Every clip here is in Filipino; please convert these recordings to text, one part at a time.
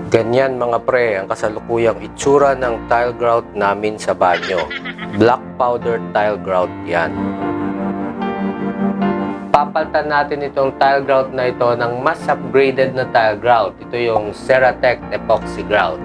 Ganyan mga pre ang kasalukuyang itsura ng tile grout namin sa banyo. Black powder tile grout yan. Papalitan natin itong tile grout na ito ng mas upgraded na tile grout. Ito yung Ceratec Epoxy Grout.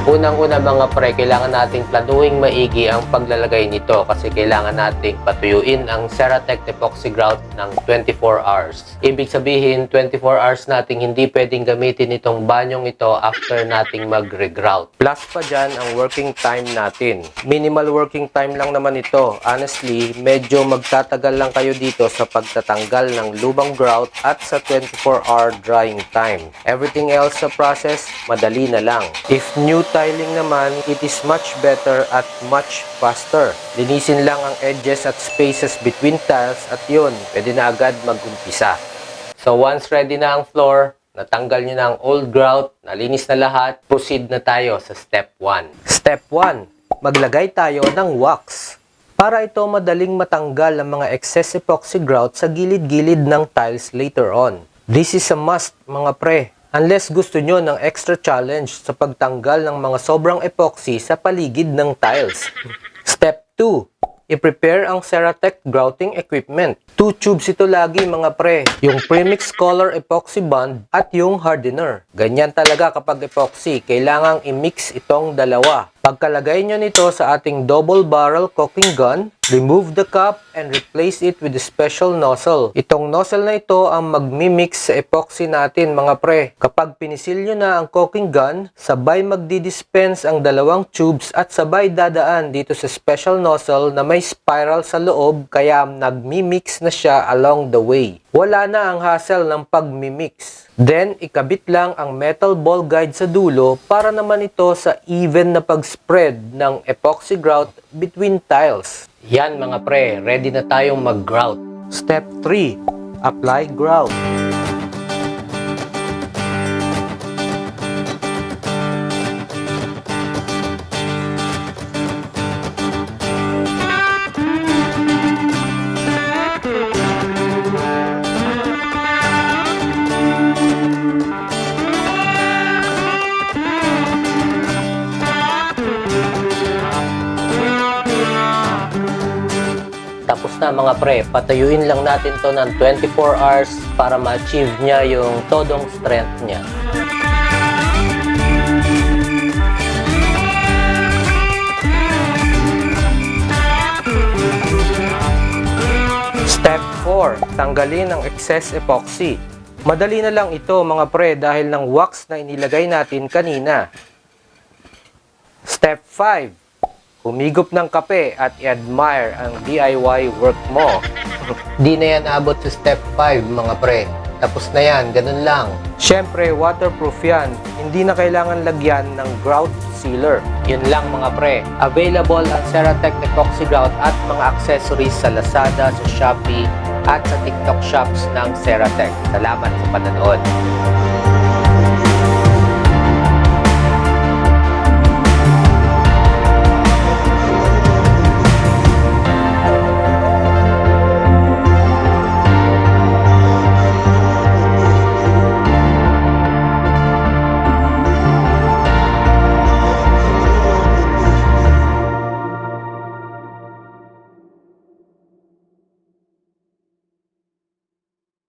Unang-una mga pre, kailangan nating planuing maigi ang paglalagay nito kasi kailangan nating patuyuin ang Ceratec Epoxy Grout ng 24 hours. Ibig sabihin, 24 hours nating hindi pwedeng gamitin itong banyong ito after nating mag-regrout. Plus pa dyan ang working time natin. Minimal working time lang naman ito. Honestly, medyo magtatagal lang kayo dito sa pagtatanggal ng lubang grout at sa 24-hour drying time. Everything else sa process, madali na lang. If new tiling naman, it is much better at much faster. Linisin lang ang edges at spaces between tiles at yun, pwede na agad mag-umpisa. So once ready na ang floor, natanggal nyo na ang old grout, nalinis na lahat, proceed na tayo sa step 1. Step 1, maglagay tayo ng wax. Para ito madaling matanggal ang mga excess epoxy grout sa gilid-gilid ng tiles later on. This is a must mga pre. Unless gusto nyo ng extra challenge sa pagtanggal ng mga sobrang epoxy sa paligid ng tiles. Step 2. I-prepare ang Ceratec grouting equipment. 2 tubes ito lagi mga pre. Yung premix color epoxy bond at yung hardener. Ganyan talaga kapag epoxy. Kailangang i-mix itong dalawa. Pagkalagay nyo nito sa ating double barrel caulking gun, remove the cap and replace it with a special nozzle. Itong nozzle na ito ang magmimix sa epoxy natin mga pre. Kapag pinisil nyo na ang caulking gun, sabay magdi-dispense ang dalawang tubes at sabay dadaan dito sa special nozzle na may spiral sa loob kaya nagmimix na siya along the way. Wala na ang hassle ng pagmimix. Then, ikabit lang ang metal ball guide sa dulo para naman ito sa even na pag-spread ng epoxy grout between tiles. Yan mga pre, ready na tayong mag-grout. Step 3. Apply grout. Tapos na mga pre, patayuin lang natin to ng 24 hours para ma-achieve niya yung todong strength niya. Step 4. Tanggalin ang excess epoxy. Madali na lang ito mga pre dahil ng wax na inilagay natin kanina. Step 5. Humigop ng kape at i-admire ang DIY work mo. Di na yan abot sa step 5 mga pre. Tapos na yan, ganun lang. Siyempre, waterproof yan. Hindi na kailangan lagyan ng grout sealer. Yun lang mga pre. Available ang Ceratec Epoxy Grout at mga accessories sa Lazada, sa Shopee, at sa TikTok shops ng Ceratec. Salamat sa panonood.